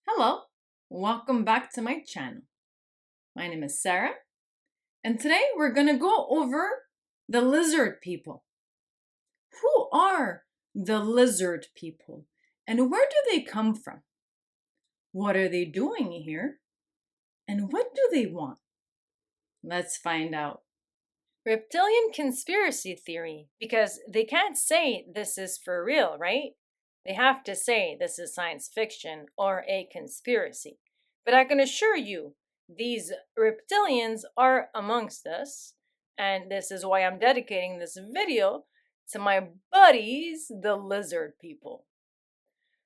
Hello, welcome back to my channel. My name is Sarah, and today we're going to go over the lizard people. Who are the lizard people, and where do they come from? What are they doing here, and what do they want? Let's find out. Reptilian conspiracy theory, because they can't say this is for real, right? They have to say this is science fiction or a conspiracy. But I can assure you, these reptilians are amongst us, and this is why I'm dedicating this video to my buddies, the lizard people.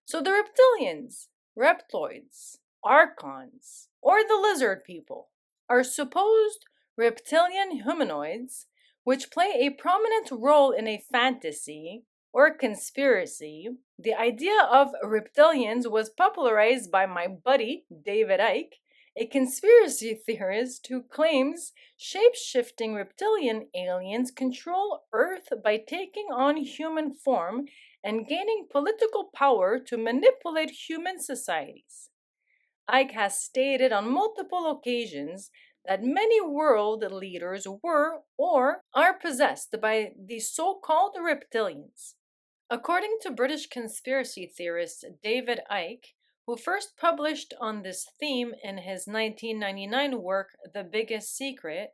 So the reptilians, reptoids, archons, or the lizard people are supposed reptilian humanoids which play a prominent role in a fantasy or conspiracy. The idea of reptilians was popularized by my buddy David Icke, a conspiracy theorist who claims shape-shifting reptilian aliens control Earth by taking on human form and gaining political power to manipulate human societies. Icke has stated on multiple occasions that many world leaders were or are possessed by the so-called reptilians. According to British conspiracy theorist David Icke, who first published on this theme in his 1999 work The Biggest Secret,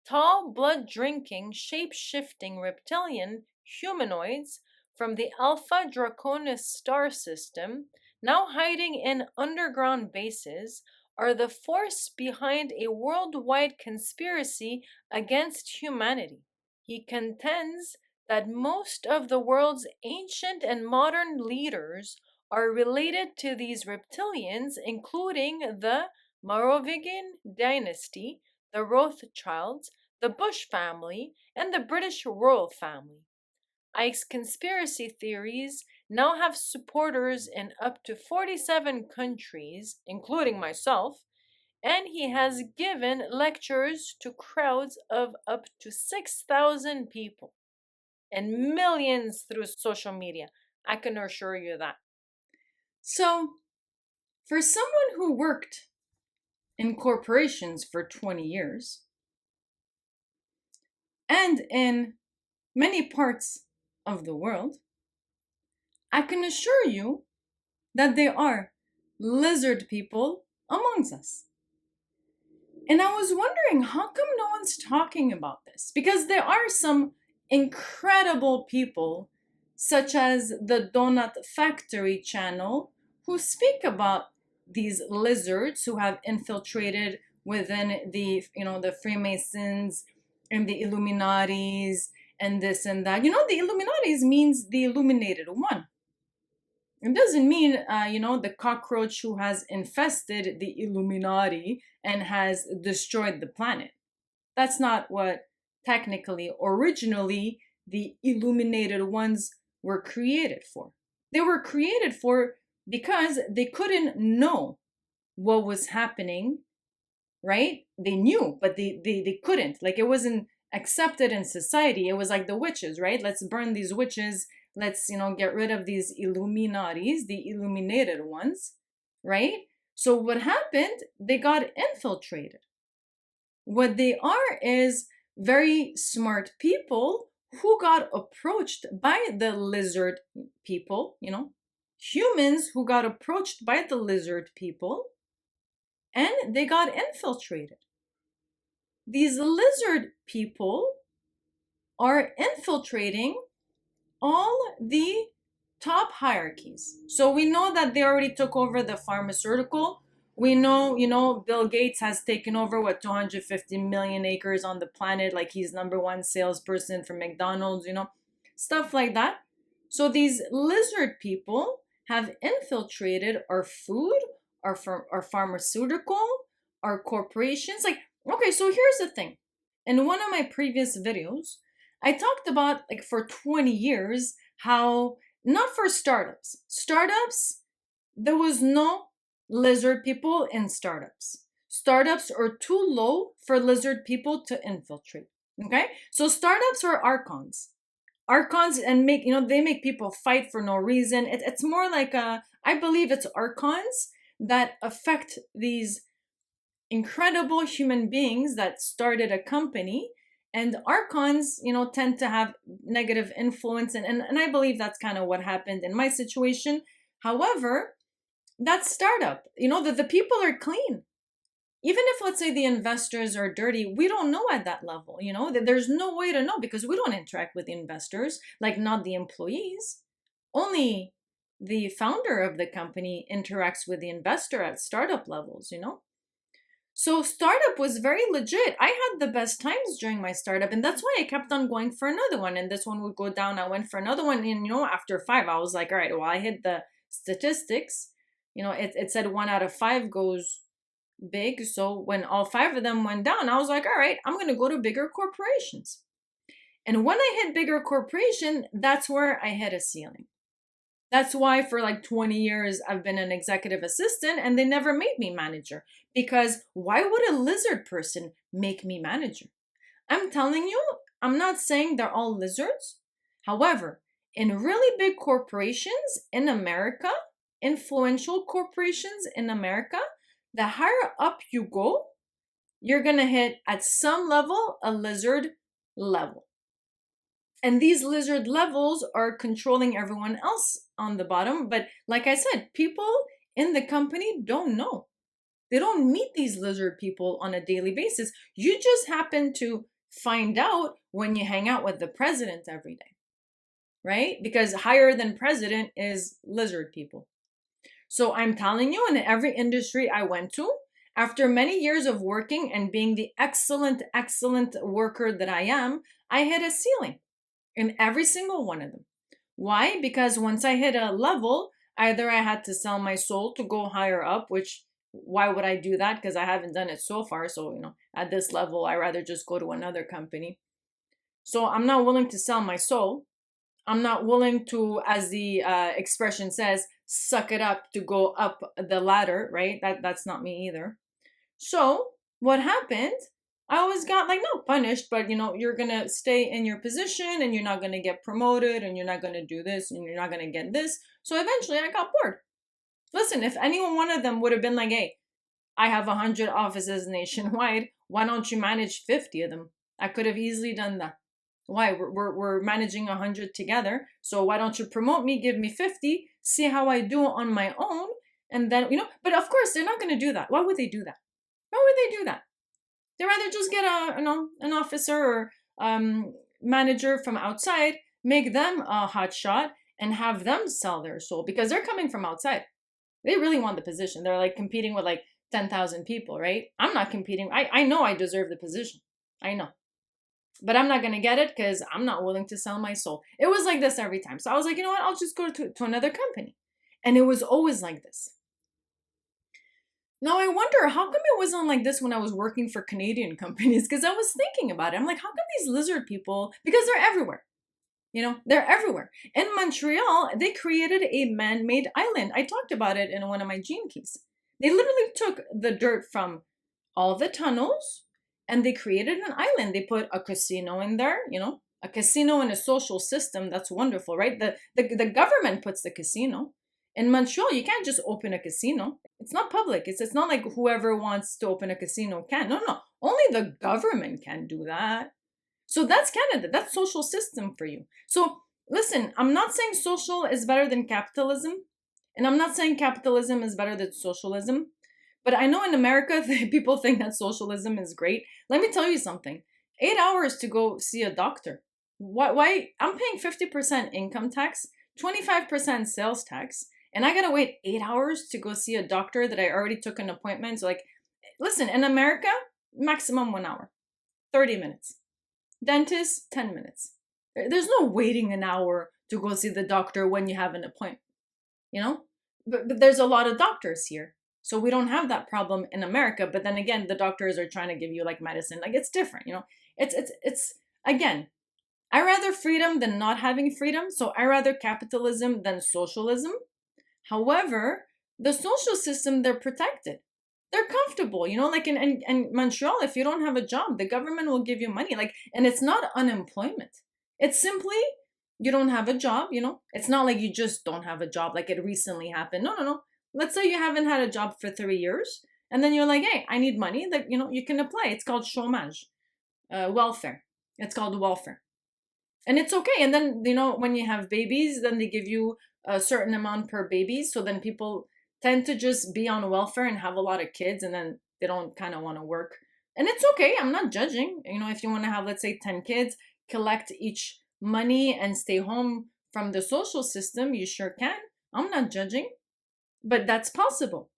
tall, blood-drinking, shape-shifting reptilian humanoids from the Alpha Draconis star system, now hiding in underground bases, are the force behind a worldwide conspiracy against humanity. He contends that most of the world's ancient and modern leaders are related to these reptilians, including the Merovingian dynasty, the Rothschilds, the Bush family, and the British royal family. Icke's conspiracy theories now have supporters in up to 47 countries, including myself, and he has given lectures to crowds of up to 6,000 people and millions through social media. I can assure you that. So, for someone who worked in corporations for 20 years and in many parts of the world, I can assure you that there are lizard people amongst us. And I was wondering, how come no one's talking about this? Because there are some incredible people, such as the Donut Factory channel, who speak about these lizards who have infiltrated within the Freemasons and the Illuminatis and this and that. The Illuminatis means the illuminated one. It doesn't mean, the cockroach who has infested the Illuminati and has destroyed the planet. That's not what technically, originally, the illuminated ones were created for. They were created for because they couldn't know what was happening, right? They knew, but they couldn't. Like, it wasn't accepted in society. It was like the witches, right? Let's burn these witches. Let's, get rid of these Illuminatis, the illuminated ones, right? So what happened? They got infiltrated. What they are is very smart people who got approached by the lizard people, humans who got approached by the lizard people, and they got infiltrated. These lizard people are infiltrating all the top hierarchies. So we know that they already took over the pharmaceutical. We know, Bill Gates has taken over 250 million acres on the planet, like he's #1 salesperson for McDonald's, stuff like that. So these lizard people have infiltrated our food, our pharmaceutical, our corporations. Like, okay, so here's the thing. In one of my previous videos, I talked about, like, for 20 years, how not for startups. Startups, there was no lizard people in startups. Startups are too low for lizard people to infiltrate. Okay? So startups are archons. Archons and they make people fight for no reason. It's more like I believe it's archons that affect these incredible human beings that started a company. And archons, tend to have negative influence. And I believe that's kind of what happened in my situation. However, that startup, that the people are clean. Even if, let's say, the investors are dirty, we don't know at that level. There's no way to know because we don't interact with the investors, like not the employees. Only the founder of the company interacts with the investor at startup levels. So startup was very legit. I had the best times during my startup, and that's why I kept on going for another one. And this one would go down. I went for another one, and after 5, I was like, all right, well, I hit the statistics. It said 1 out of 5 goes big. So when all 5 of them went down, I was like, all right, I'm going to go to bigger corporations. And when I hit bigger corporation, that's where I hit a ceiling. That's why for like 20 years, I've been an executive assistant and they never made me manager. Because why would a lizard person make me manager? I'm telling you, I'm not saying they're all lizards. However, in really big corporations in America, influential corporations in America, the higher up you go, you're going to hit at some level a lizard level. And these lizard levels are controlling everyone else on the bottom. But like I said, people in the company don't know. They don't meet these lizard people on a daily basis. You just happen to find out when you hang out with the president every day, right? Because higher than president is lizard people. So I'm telling you, in every industry I went to, after many years of working and being the excellent worker that I am, I hit a ceiling in every single one of them. Why? Because once I hit a level, either I had to sell my soul to go higher up, which why would I do that? Because I haven't done it so far. So, at this level, I rather just go to another company. So I'm not willing to sell my soul. I'm not willing to, as the expression says, suck it up to go up the ladder, right? That's not me either. So what happened? I always got not punished, but you're gonna stay in your position and you're not gonna get promoted and you're not gonna do this and you're not gonna get this. So eventually I got bored. Listen, if any one of them would have been like, hey, I have 100 offices nationwide, why don't you manage 50 of them? I could have easily done that. Why? We're managing 100 together. So why don't you promote me, give me 50, see how I do on my own, and then, but of course they're not going to do that. Why would they do that? Why would they do that? They'd rather just get an officer or manager from outside, make them a hot shot, and have them sell their soul because they're coming from outside. They really want the position. They're like competing with like 10,000 people, right? I'm not competing. I know I deserve the position. I know. But I'm not going to get it because I'm not willing to sell my soul. It was like this every time. So I was like, you know what? I'll just go to another company. And it was always like this. Now I wonder, how come it wasn't like this when I was working for Canadian companies? Because I was thinking about it. I'm like, how come these lizard people, because they're everywhere. They're everywhere. In Montreal, they created a man-made island. I talked about it in one of my Gene Keys. They literally took the dirt from all the tunnels and they created an island. They put a casino in there, a casino in a social system. That's wonderful, right? The government puts the casino. In Montreal, you can't just open a casino. It's not public. It's not like whoever wants to open a casino can. No. Only the government can do that. So that's Canada. That's social system for you. So listen, I'm not saying social is better than capitalism. And I'm not saying capitalism is better than socialism. But I know in America, people think that socialism is great. Let me tell you something. 8 hours to go see a doctor. Why? I'm paying 50% income tax, 25% sales tax, and I gotta wait 8 hours to go see a doctor that I already took an appointment. So listen, in America, maximum 1 hour, 30 minutes. Dentist, 10 minutes. There's no waiting an hour to go see the doctor when you have an appointment, But there's a lot of doctors here. So we don't have that problem in America. But then again, the doctors are trying to give you medicine. It's different, It's again, I rather freedom than not having freedom. So I rather capitalism than socialism. However, the social system, they're protected. They're comfortable, like in Montreal, if you don't have a job, the government will give you money. And it's not unemployment. It's simply you don't have a job, It's not like you just don't have a job like it recently happened. No. Let's say you haven't had a job for 3 years, and then you're like, hey, I need money. That you can apply. It's called chômage, welfare. It's called welfare, and it's okay. And then when you have babies, then they give you a certain amount per baby. So then people tend to just be on welfare and have a lot of kids, and then they don't kind of want to work. And it's okay. I'm not judging. If you want to have, let's say, 10 kids, collect each money and stay home from the social system, you sure can. I'm not judging, but that's possible.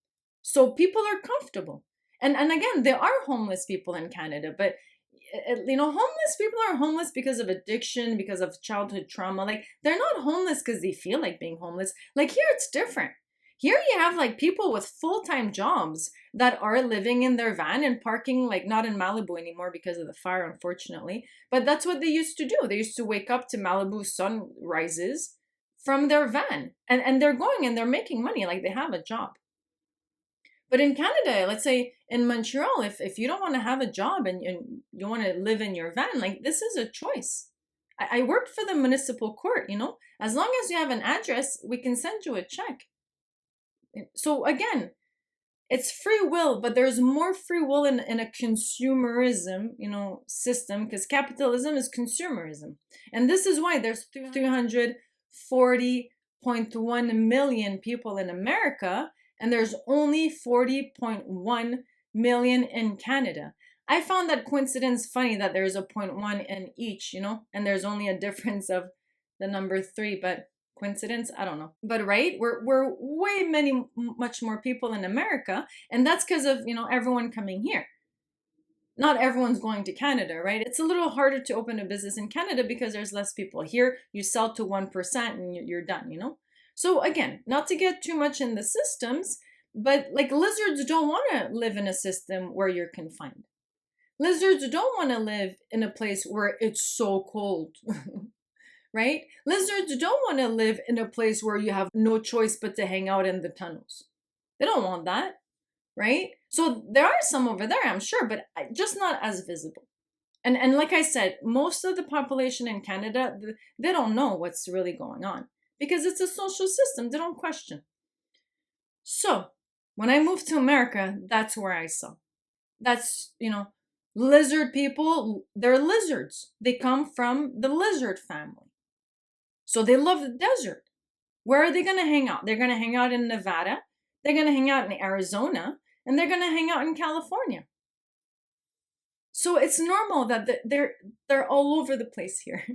So people are comfortable. And again, there are homeless people in Canada, but homeless people are homeless because of addiction, because of childhood trauma. Like, they're not homeless because they feel like being homeless. Like, here it's different. Here you have like people with full-time jobs that are living in their van and parking, like, not in Malibu anymore because of the fire, unfortunately, but that's what they used to do. They used to wake up to Malibu sunrises from their van, and they're going and they're making money, like they have a job. But in Canada, let's say in Montreal, if you don't want to have a job and you want to live in your van, like, this is a choice. I worked for the municipal court, as long as you have an address, we can send you a check. So again, it's free will, but there's more free will in a consumerism, system, because capitalism is consumerism. And this is why there's 340.1 million people in America, and there's only 40.1 million in Canada. I found that coincidence funny that there's a 0.1 in each, and there's only a difference of the number 3, but coincidence? I don't know. But right, we're much more people in America, and that's because of everyone coming here. Not everyone's going to Canada, right? It's a little harder to open a business in Canada because there's less people here. You sell to 1% and you're done, So again, not to get too much in the systems, but like, lizards don't want to live in a system where you're confined. Lizards don't want to live in a place where it's so cold. Right? Lizards don't want to live in a place where you have no choice but to hang out in the tunnels. They don't want that, right? So there are some over there, I'm sure, but just not as visible. And like I said, most of the population in Canada, they don't know what's really going on because it's a social system. They don't question. So when I moved to America, that's where I saw. That's, lizard people, they're lizards. They come from the lizard family. So they love the desert. Where are they going to hang out? They're going to hang out in Nevada. They're going to hang out in Arizona. And they're going to hang out in California. So it's normal that they're all over the place here.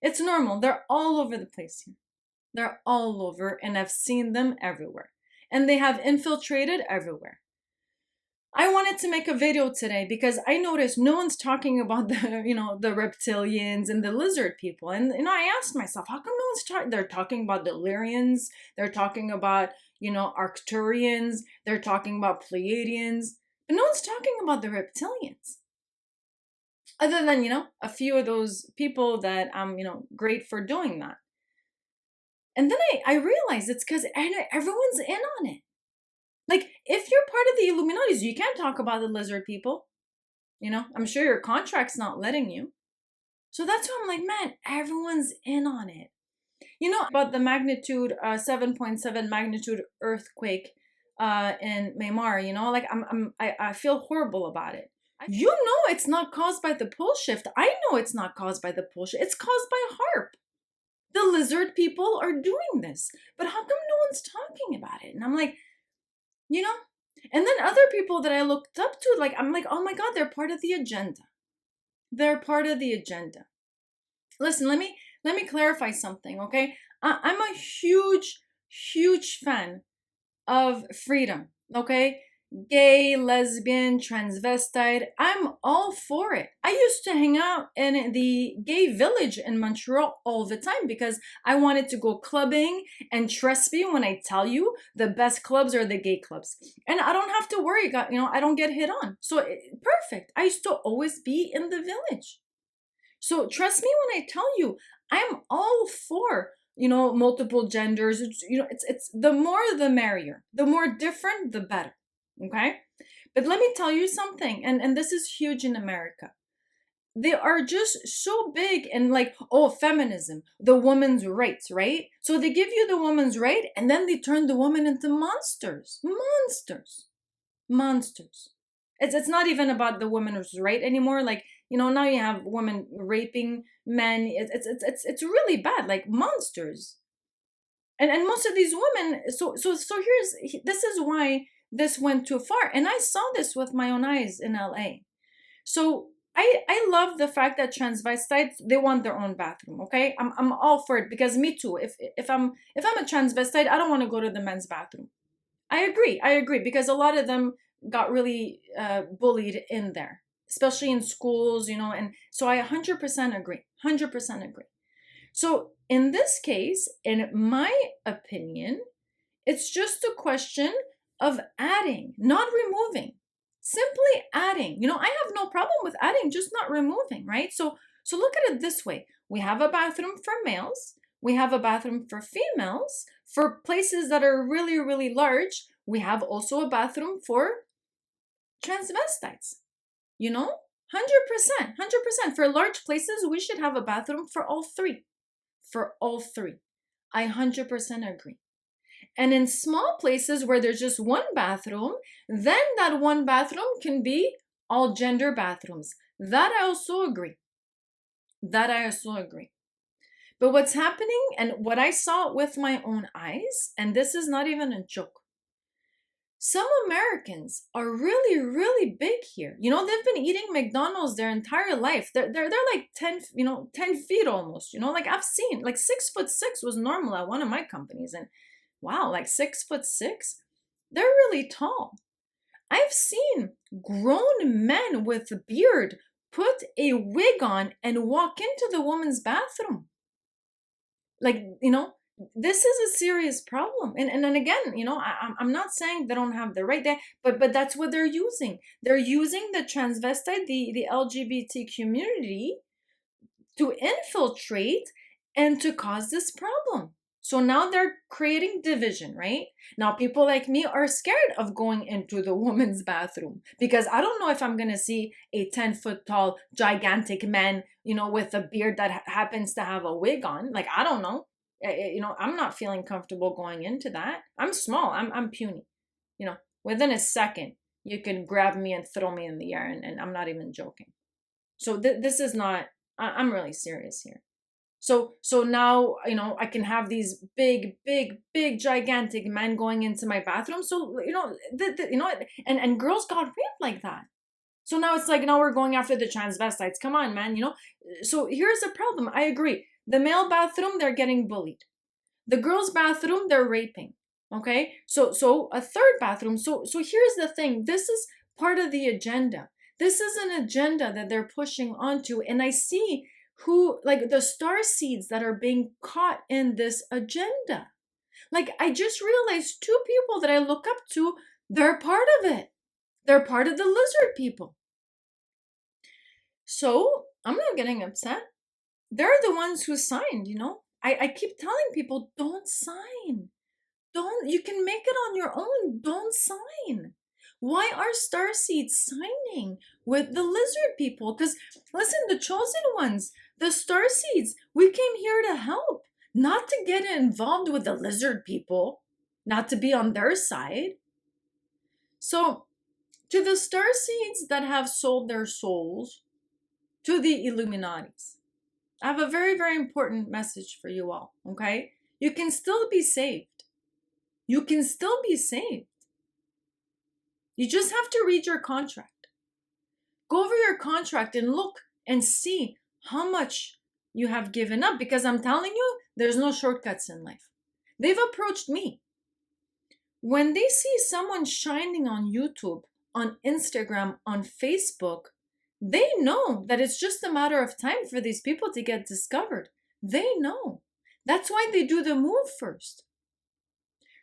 It's normal. They're all over the place here. They're all over, and I've seen them everywhere. And they have infiltrated everywhere. I wanted to make a video today because I noticed no one's talking about the reptilians and the lizard people. And I asked myself, how come no one's talking? They're talking about the Lyrians. They're talking about, Arcturians. They're talking about Pleiadians. But no one's talking about the reptilians. Other than, a few of those people that I'm, great for doing that. And then I realized it's because everyone's in on it. Like, if you're part of the Illuminatis, you can't talk about the lizard people. I'm sure your contract's not letting you. So that's why I'm like, man, everyone's in on it. About the magnitude, 7.7 magnitude earthquake in Myanmar, like, I feel horrible about it. It's not caused by the pole shift. I know it's not caused by the pole shift. It's caused by HARP. The lizard people are doing this. But how come no one's talking about it? And I'm like, and then other people that I looked up to, like, I'm like, oh my God, they're part of the agenda. They're part of the agenda. Listen, let me clarify something, okay? I'm a huge, huge fan of freedom, okay? Gay, lesbian, transvestite, I'm all for it. I used to hang out in the gay village in Montreal all the time because I wanted to go clubbing, and trust me when I tell you, the best clubs are the gay clubs. And I don't have to worry, I don't get hit on. So perfect. I used to always be in the village. So trust me when I tell you, I'm all for multiple genders. It's the more the merrier. The more different, the better. Okay? But let me tell you something, and this is huge in America. they are just so big and like, oh, feminism, the woman's rights, right? So they give you the woman's right, and then they turn the woman into monsters. Monsters. It's not even about the woman's right anymore. Like, now you have women raping men. It's really bad, like monsters. And most of these women, this is why this went too far. And I saw this with my own eyes in LA. So I love the fact that transvestites, they want their own bathroom. Okay, I'm all for it, because me too. If I'm a transvestite, I don't want to go to the men's bathroom. I agree, because a lot of them got really bullied in there, especially in schools, and so I 100% agree. 100% agree. So in this case, in my opinion, it's just a question of adding, not removing. Simply adding. I have no problem with adding, just not removing, right? So look at it this way. We have a bathroom for males, we have a bathroom for females. For places that are really, really large, we have also a bathroom for transvestites. 100%, 100%. For large places, we should have a bathroom for all three. For all three. I 100% agree. And in small places where there's just one bathroom, then that one bathroom can be all gender bathrooms. That I also agree. But what's happening, and what I saw with my own eyes, and this is not even a joke, some Americans are really, really big here. They've been eating McDonald's their entire life. They're like 10 feet almost. Like I've seen, like 6'6" was normal at one of my companies, and wow, like 6'6", they're really tall. I've seen grown men with a beard put a wig on and walk into the woman's bathroom. Like, this is a serious problem. And then again, I'm not saying they don't have the right there, but that's what they're using. They're using the transvestite, the LGBT community, to infiltrate and to cause this problem. So now they're creating division, right? Now people like me are scared of going into the woman's bathroom, because I don't know if I'm going to see a 10-foot tall, gigantic man, with a beard that happens to have a wig on. Like, I don't know. I'm not feeling comfortable going into that. I'm small. I'm puny. Within a second, you can grab me and throw me in the air, and I'm not even joking. So this is not, I'm really serious here. So now, I can have these big, big, big, gigantic men going into my bathroom. So, and girls got raped like that. So now it's like, now we're going after the transvestites. Come on, man, So here's the problem. I agree. The male bathroom, they're getting bullied. The girls' bathroom, they're raping. Okay? So a third bathroom. So here's the thing. This is part of the agenda. This is an agenda that they're pushing onto. And I see like the star seeds that are being caught in this agenda. Like, I just realized two people that I look up to, they're part of it. They're part of the lizard people. So I'm not getting upset. They're the ones who signed, I keep telling people, don't sign. You can make it on your own. Don't sign. Why are starseeds signing with the lizard people? Because listen, the chosen ones, the starseeds, we came here to help, not to get involved with the lizard people, not to be on their side. So, to the starseeds that have sold their souls to the Illuminatis, I have a very, very important message for you all, okay? You can still be saved. You can still be saved. You just have to read your contract. Go over your contract and look and see how much you have given up, because I'm telling you, there's no shortcuts in life. They've approached me. When they see someone shining on YouTube, on Instagram, on Facebook, they know that it's just a matter of time for these people to get discovered. They know. That's why they do the move first.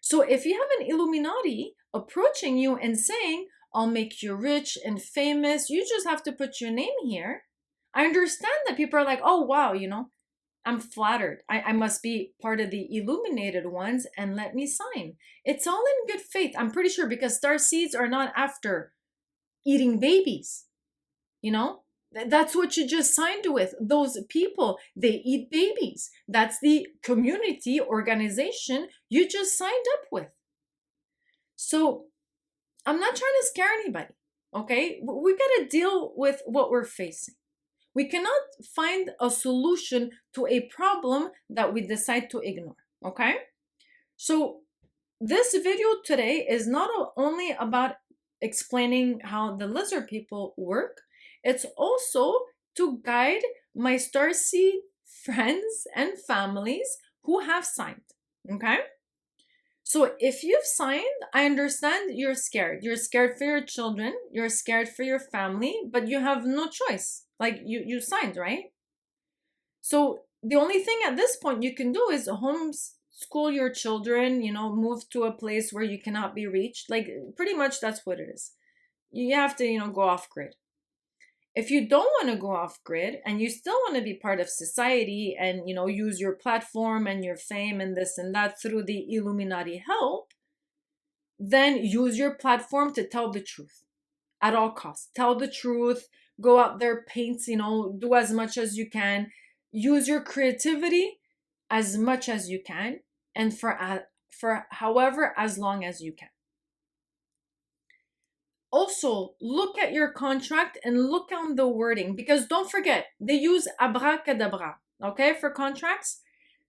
So if you have an Illuminati approaching you and saying, I'll make you rich and famous, you just have to put your name here. I understand that people are like, oh, wow, I'm flattered. I must be part of the illuminated ones, and let me sign. It's all in good faith. I'm pretty sure, because star seeds are not after eating babies. That's what you just signed with. Those people, they eat babies. That's the community organization you just signed up with. So I'm not trying to scare anybody, okay? We got to deal with what we're facing. We cannot find a solution to a problem that we decide to ignore, okay? So this video today is not only about explaining how the lizard people work, it's also to guide my starseed friends and families who have signed, okay? So if you've signed, I understand you're scared. You're scared for your children, you're scared for your family, but you have no choice. Like you signed, right? So the only thing at this point you can do is homeschool your children, move to a place where you cannot be reached. Like pretty much that's what it is. You have to, go off grid. If you don't want to go off grid and you still want to be part of society and, use your platform and your fame and this and that through the Illuminati help, then use your platform to tell the truth at all costs. Tell the truth, go out there, paint, do as much as you can, use your creativity as much as you can, and for however as long as you can. Also, look at your contract and look on the wording, because don't forget, they use abracadabra, okay, for contracts.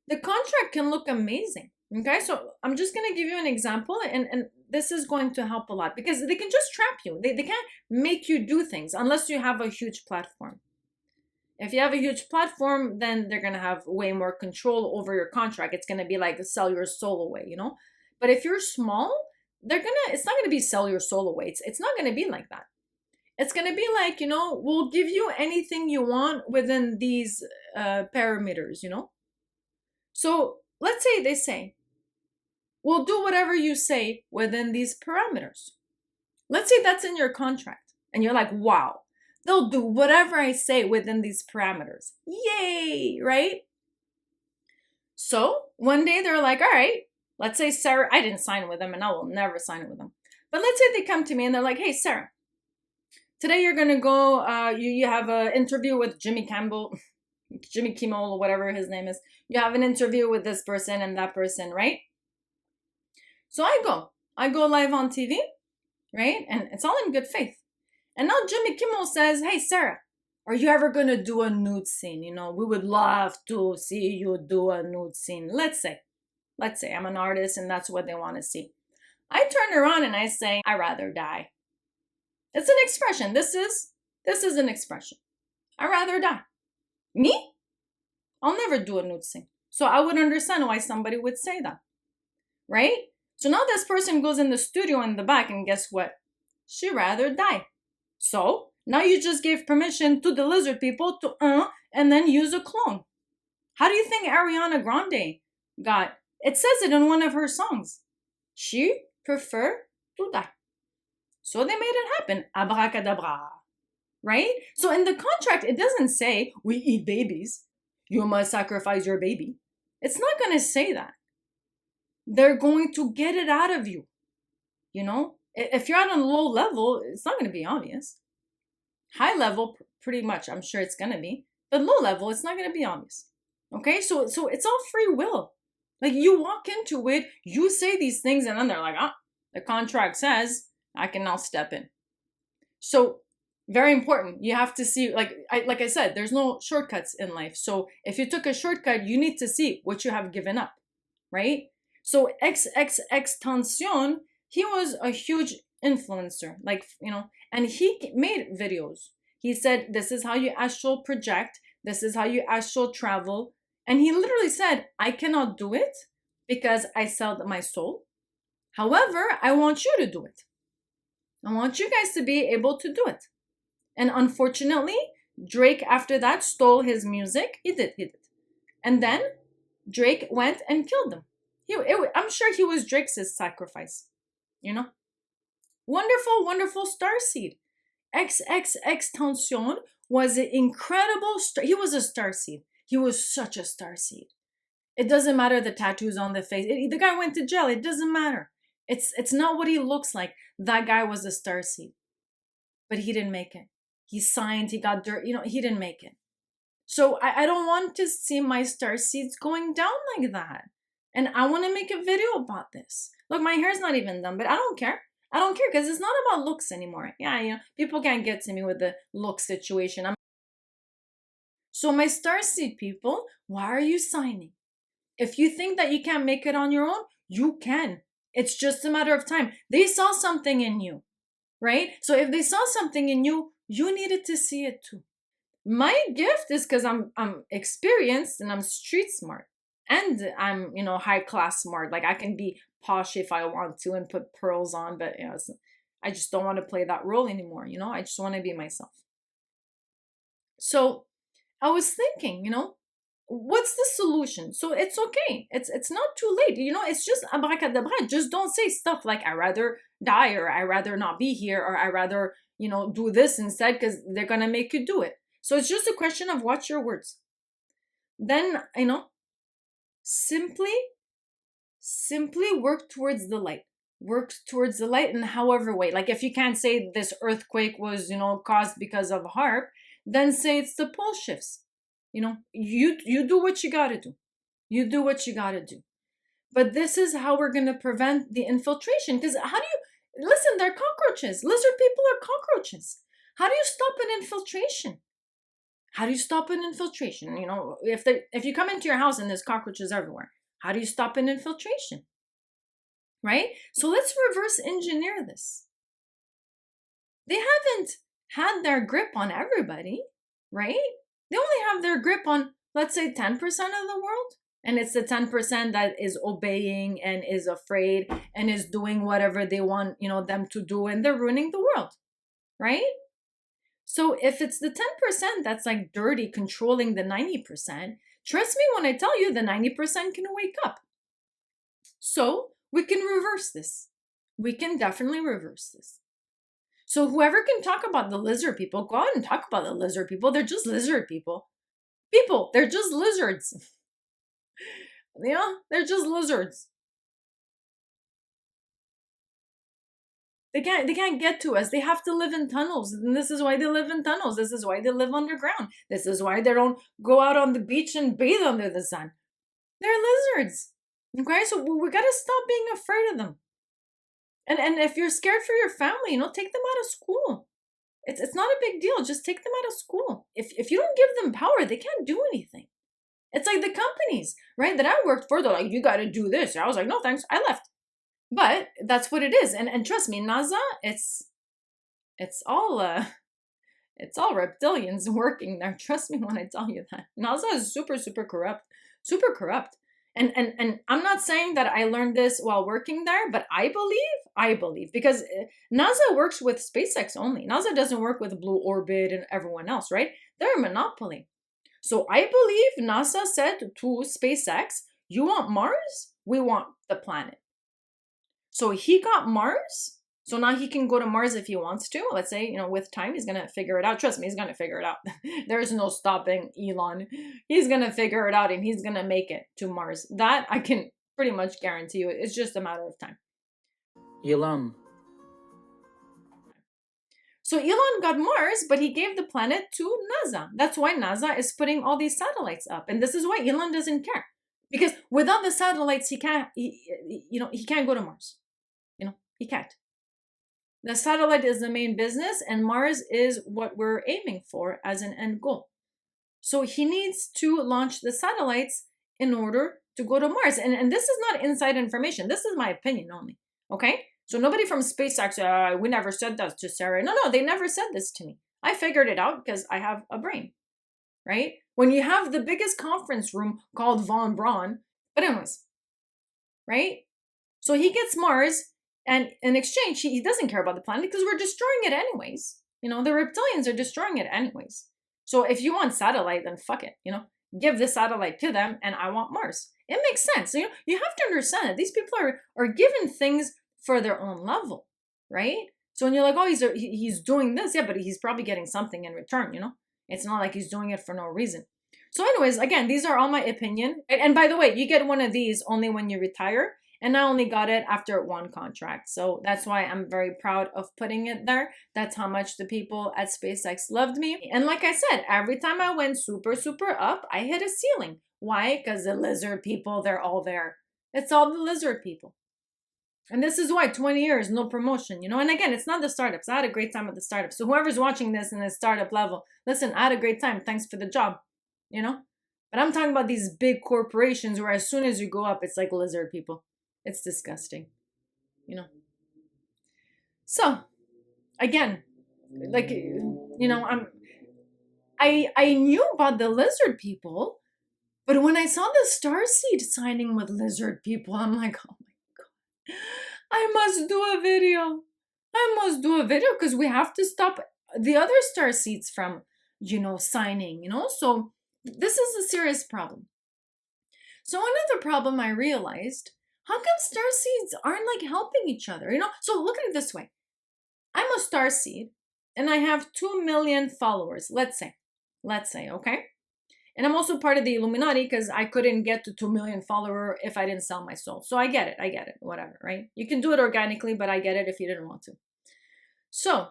The contract can look amazing, okay? So I'm just going to give you an example, and this is going to help a lot, because they can just trap you. They can't make you do things unless you have a huge platform. If you have a huge platform, then they're going to have way more control over your contract. It's going to be like sell your soul away, But if you're small, it's not going to be sell your soul away. It's not going to be like that. It's going to be like, we'll give you anything you want within these parameters, So let's say they say, we'll do whatever you say within these parameters. Let's say that's in your contract. And you're like, wow, they'll do whatever I say within these parameters. Yay, right? So one day they're like, all right, let's say Sarah, I didn't sign with them and I will never sign with them. But let's say they come to me and they're like, hey, Sarah, today you're going to go, you have an interview with Jimmy Kimmel, or whatever his name is. You have an interview with this person and that person, right? So I go live on TV, right? And it's all in good faith. And now Jimmy Kimmel says, hey, Sarah, are you ever going to do a nude scene? We would love to see you do a nude scene. Let's say I'm an artist and that's what they want to see. I turn around and I say, I'd rather die. It's an expression. This is an expression. I'd rather die. Me? I'll never do a nude scene. So I would understand why somebody would say that, right? So now this person goes in the studio in the back and guess what? She'd rather die. So now you just gave permission to the lizard people to and then use a clone. How do you think Ariana Grande got? It says it in one of her songs. She prefer to die. So they made it happen. Abracadabra. Right? So in the contract, it doesn't say we eat babies. You must sacrifice your baby. It's not going to say that. They're going to get it out of you. If you're at a low level, it's not going to be obvious. High level, pretty much, I'm sure it's going to be. But low level, it's not going to be obvious. Okay? So it's all free will. Like you walk into it, you say these things, and then they're like, the contract says I can now step in. So very important. You have to see, like I said, there's no shortcuts in life. So if you took a shortcut, you need to see what you have given up, right? So Tension, he was a huge influencer, and he made videos. He said, this is how you astral project. This is how you astral travel. And he literally said, I cannot do it because I sold my soul. However, I want you to do it. I want you guys to be able to do it. And unfortunately, Drake after that stole his music. He did. And then Drake went and killed him. I'm sure he was Drake's sacrifice. Wonderful, wonderful starseed. Tension was an incredible star. He was a starseed. He was such a starseed. It doesn't matter the tattoos on the face. The guy went to jail. It doesn't matter. It's not what he looks like. That guy was a starseed. But he didn't make it. he signed, he got dirt, he didn't make it. So I don't want to see my star seeds going down like that. And I want to make a video about this. Look, my hair's not even done, but I don't care. I don't care because it's not about looks anymore. Yeah, people can't get to me with the look situation. So my starseed people, why are you signing? If you think that you can't make it on your own, you can. It's just a matter of time. They saw something in you, right? So if they saw something in you, you needed to see it too. My gift is because I'm experienced and I'm street smart. And I'm, high class smart. Like I can be posh if I want to and put pearls on, but I just don't want to play that role anymore, I just want to be myself. So I was thinking, what's the solution? So it's okay. It's not too late. It's just abracadabra. Just don't say stuff like I rather die or I rather not be here or I rather, do this instead because they're gonna make you do it. So it's just a question of watch your words. Then, simply work towards the light. Work towards the light in however way. Like if you can't say this earthquake was, caused because of HAARP, then say it's the pole shifts. You do what you gotta do. You do what you gotta do. But this is how we're gonna prevent the infiltration. Because how do you listen? They're cockroaches. Lizard people are cockroaches. How do you stop an infiltration? How do you stop an infiltration? If you come into your house and there's cockroaches everywhere, how do you stop an infiltration? Right? So let's reverse engineer this. They haven't had their grip on everybody, right? They only have their grip on, let's say, 10% of the world. And it's the 10% that is obeying and is afraid and is doing whatever they want, them to do, and they're ruining the world, right? So if it's the 10% that's like dirty, controlling the 90%, trust me when I tell you the 90% can wake up. So we can reverse this. We can definitely reverse this. So whoever can talk about the lizard people, go out and talk about the lizard people. They're just lizard people. They're just lizards. They're just lizards. They can't get to us. They have to live in tunnels. And this is why they live in tunnels. This is why they live underground. This is why they don't go out on the beach and bathe under the sun. They're lizards. Okay, so we gotta stop being afraid of them. And if you're scared for your family, take them out of school. It's not a big deal. Just take them out of school. If you don't give them power, they can't do anything. It's like the companies, right, that I worked for. They're like, you got to do this. I was like, no, thanks. I left. But that's what it is. And trust me, NASA, it's all reptilians working there. Trust me when I tell you that. NASA is super, super corrupt. Super corrupt. And I'm not saying that I learned this while working there, but I believe, because NASA works with SpaceX only. NASA doesn't work with Blue Orbit and everyone else, right? They're a monopoly. So I believe NASA said to SpaceX, you want Mars? We want the planet. So he got Mars. So now he can go to Mars if he wants to. Let's say, with time, he's going to figure it out. Trust me, he's going to figure it out. There's no stopping Elon. He's going to figure it out and he's going to make it to Mars. That I can pretty much guarantee you. It's just a matter of time. Elon. So Elon got Mars, but he gave the planet to NASA. That's why NASA is putting all these satellites up. And this is why Elon doesn't care. Because without the satellites, he can't go to Mars. He can't. The satellite is the main business, and Mars is what we're aiming for as an end goal. So he needs to launch the satellites in order to go to Mars. And this is not inside information. This is my opinion only. Okay? So nobody from SpaceX, we never said that to Sarah. No, they never said this to me. I figured it out because I have a brain. Right? When you have the biggest conference room called Von Braun, but anyways, right? So he gets Mars. And in exchange, he doesn't care about the planet because we're destroying it anyways. The reptilians are destroying it anyways. So if you want satellite, then fuck it. Give the satellite to them and I want Mars. It makes sense. So, you have to understand that these people are given things for their own level, right? So when you're like, oh, he's doing this, yeah, but he's probably getting something in return, It's not like he's doing it for no reason. So anyways, again, these are all my opinion. And by the way, you get one of these only when you retire. And I only got it after one contract. So that's why I'm very proud of putting it there. That's how much the people at SpaceX loved me. And like I said, every time I went super, super up, I hit a ceiling. Why? Because the lizard people, they're all there. It's all the lizard people. And this is why 20 years, no promotion, And again, it's not the startups. I had a great time at the startups. So whoever's watching this in a startup level, listen, I had a great time. Thanks for the job, But I'm talking about these big corporations where as soon as you go up, it's like lizard people. It's disgusting, So, again, like, I knew about the lizard people, but when I saw the starseed signing with lizard people, I'm like, oh my God, I must do a video. I must do a video because we have to stop the other starseeds from, signing, So this is a serious problem. So another problem I realized, how come starseeds aren't like helping each other? So look at it this way. I'm a starseed and I have 2 million followers, let's say, okay? And I'm also part of the Illuminati because I couldn't get to 2 million followers if I didn't sell my soul. So I get it, whatever, right? You can do it organically, but I get it if you didn't want to. So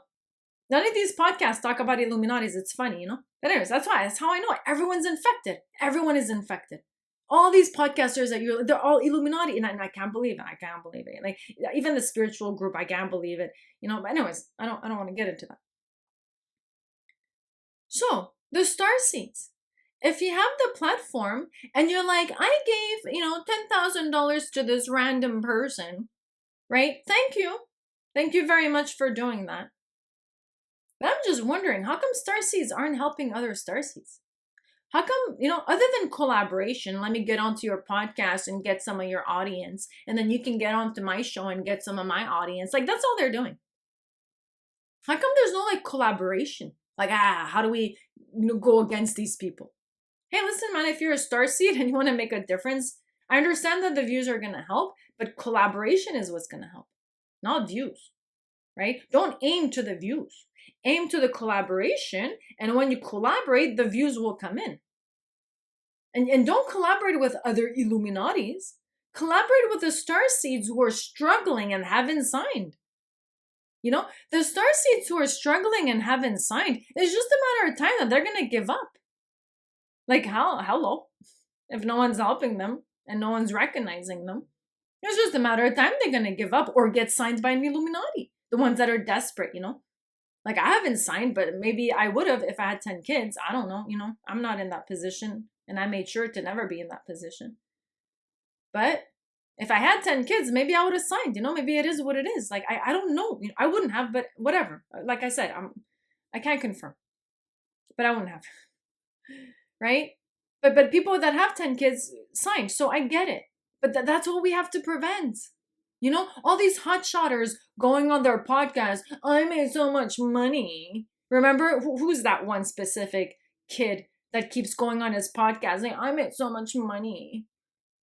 none of these podcasts talk about Illuminatis. It's funny, But anyways, that's how I know it. Everyone's infected. Everyone is infected. All these podcasters they're all Illuminati, and I can't believe it. I can't believe it. Like even the spiritual group, I can't believe it. But anyways, I don't want to get into that. So the starseeds, if you have the platform and you're like, I gave $10,000 to this random person, right? Thank you very much for doing that. But I'm just wondering, how come starseeds aren't helping other starseeds? How come, other than collaboration, let me get onto your podcast and get some of your audience, and then you can get onto my show and get some of my audience. Like, that's all they're doing. How come there's no, collaboration? Like, how do we, go against these people? Hey, listen, man, if you're a starseed and you want to make a difference, I understand that the views are going to help, but collaboration is what's going to help, not views, right? Don't aim to the views. Aim to the collaboration, and when you collaborate, the views will come in. And don't collaborate with other Illuminatis. Collaborate with the starseeds who are struggling and haven't signed. The starseeds who are struggling and haven't signed, it's just a matter of time that they're going to give up. Like, hello? If no one's helping them and no one's recognizing them, it's just a matter of time they're going to give up or get signed by an Illuminati. The ones that are desperate, Like, I haven't signed, but maybe I would have if I had 10 kids. I don't know, I'm not in that position, and I made sure to never be in that position. But if I had 10 kids, maybe I would have signed, maybe it is what it is. Like, I don't know. I wouldn't have, but whatever. Like I said, I can't confirm, but I wouldn't have. Right? But people that have 10 kids signed, so I get it. But that's what we have to prevent. All these hotshotters going on their podcast, I made so much money. Remember, who's that one specific kid that keeps going on his podcast saying, I made so much money.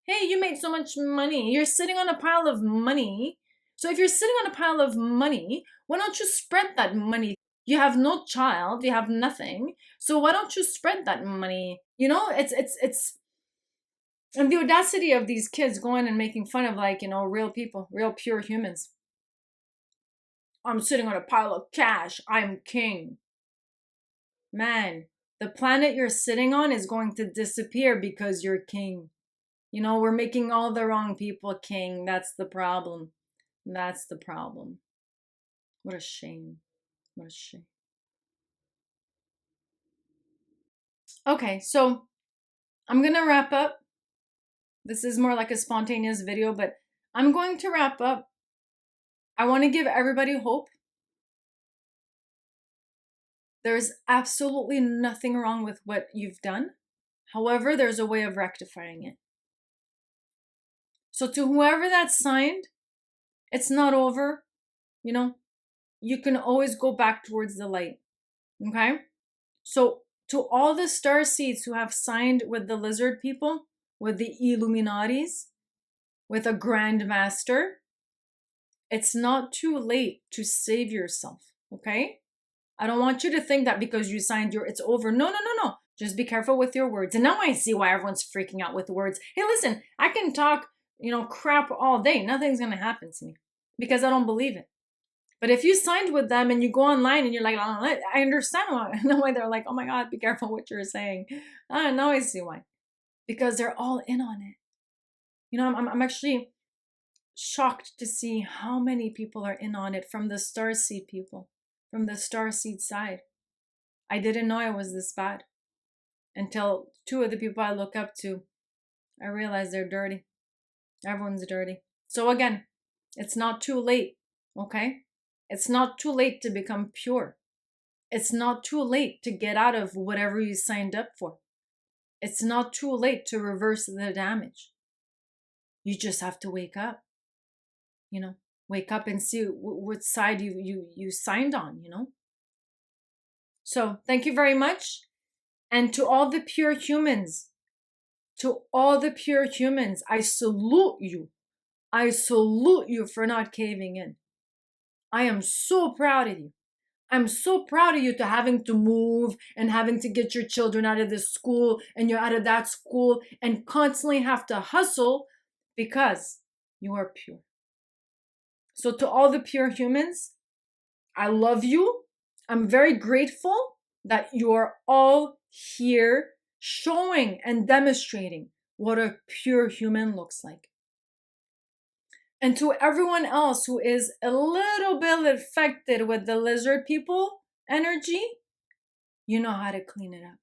Hey, you made so much money. You're sitting on a pile of money. So if you're sitting on a pile of money, why don't you spread that money? You have no child, you have nothing. So why don't you spread that money? It's and the audacity of these kids going and making fun of real people, real pure humans. I'm sitting on a pile of cash. I'm king. Man, the planet you're sitting on is going to disappear because you're king. We're making all the wrong people king. That's the problem. That's the problem. What a shame. What a shame. Okay, so I'm going to wrap up. This is more like a spontaneous video, but I'm going to wrap up. I want to give everybody hope. There's absolutely nothing wrong with what you've done. However, there's a way of rectifying it. So to whoever that's signed, it's not over. You can always go back towards the light. Okay? So to all the starseeds who have signed with the lizard people, with the Illuminatis, with a Grand Master, it's not too late to save yourself. Okay? I don't want you to think that because you signed it's over. No. Just be careful with your words. And now I see why everyone's freaking out with words. Hey, listen, I can talk crap all day. Nothing's going to happen to me because I don't believe it. But if you signed with them and you go online and you're like, oh, I understand why. I know why they're like, oh my God, be careful what you're saying. Now I see why. Because they're all in on it. I'm actually shocked to see how many people are in on it from the starseed people, from the starseed side. I didn't know I was this bad until two of the people I look up to, I realize they're dirty. Everyone's dirty. So again, it's not too late, okay? It's not too late to become pure. It's not too late to get out of whatever you signed up for. It's not too late to reverse the damage. You just have to wake up. Wake up and see what side you signed on, So thank you very much. And to all the pure humans, I salute you. I salute you for not caving in. I am so proud of you. I'm so proud of you to having to move and having to get your children out of this school and you're out of that school and constantly have to hustle because you are pure. So to all the pure humans, I love you. I'm very grateful that you are all here showing and demonstrating what a pure human looks like. And to everyone else who is a little bit affected with the lizard people energy, you know how to clean it up.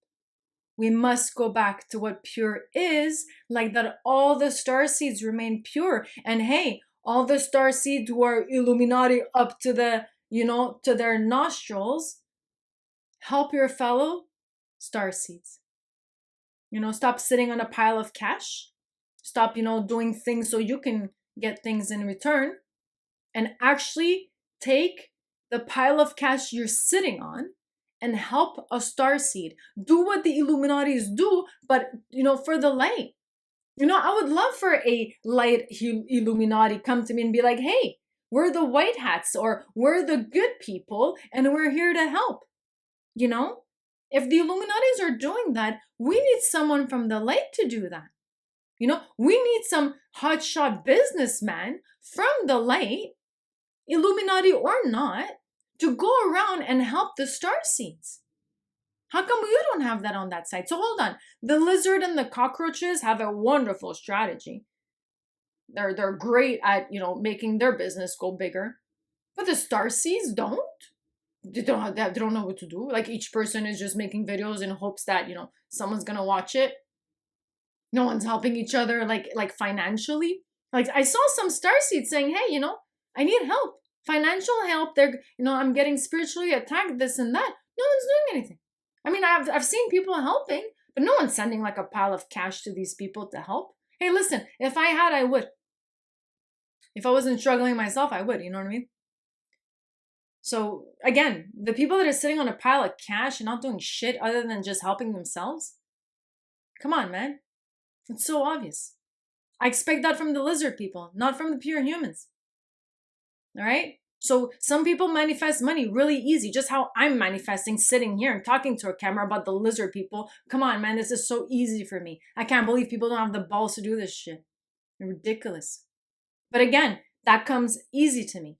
We must go back to what pure is, like that all the star seeds remain pure. And hey, all the star seeds who are Illuminati up to the, to their nostrils, help your fellow star seeds. Stop sitting on a pile of cash. Stop, doing things so you can get things in return. And actually take the pile of cash you're sitting on and help a star seed. Do what the Illuminatis do, but, for the light. I would love for a light Illuminati come to me and be like, hey, we're the white hats or we're the good people and we're here to help. If the Illuminatis are doing that, we need someone from the light to do that. We need some hotshot businessman from the light, Illuminati or not, to go around and help the star seeds. How come you don't have that on that side? So hold on. The lizard and the cockroaches have a wonderful strategy. They're great at, making their business go bigger. But the star seeds don't. They don't know what to do. Like each person is just making videos in hopes that, someone's gonna watch it. No one's helping each other like financially. Like I saw some starseeds saying, hey, I need help. Financial help. They're, I'm getting spiritually attacked, this and that. No one's doing anything. I mean, I've seen people helping, but no one's sending like a pile of cash to these people to help. Hey, listen, if I had, I would. If I wasn't struggling myself, I would, you know what I mean? So again, the people that are sitting on a pile of cash and not doing shit other than just helping themselves, come on, man. It's so obvious. I expect that from the lizard people, not from the pure humans. All right? So some people manifest money really easy, just how I'm manifesting sitting here and talking to a camera about the lizard people. Come on, man, this is so easy for me. I can't believe people don't have the balls to do this shit. They're ridiculous. But again, that comes easy to me.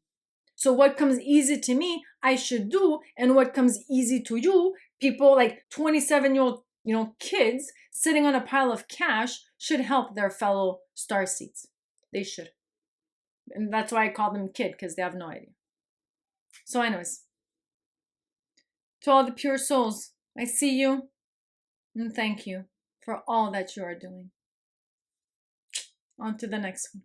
So what comes easy to me, I should do, and what comes easy to you, people like 27-year-old, kids sitting on a pile of cash should help their fellow starseeds. They should. And that's why I call them kid, because they have no idea. So anyways, to all the pure souls, I see you and thank you for all that you are doing. On to the next one.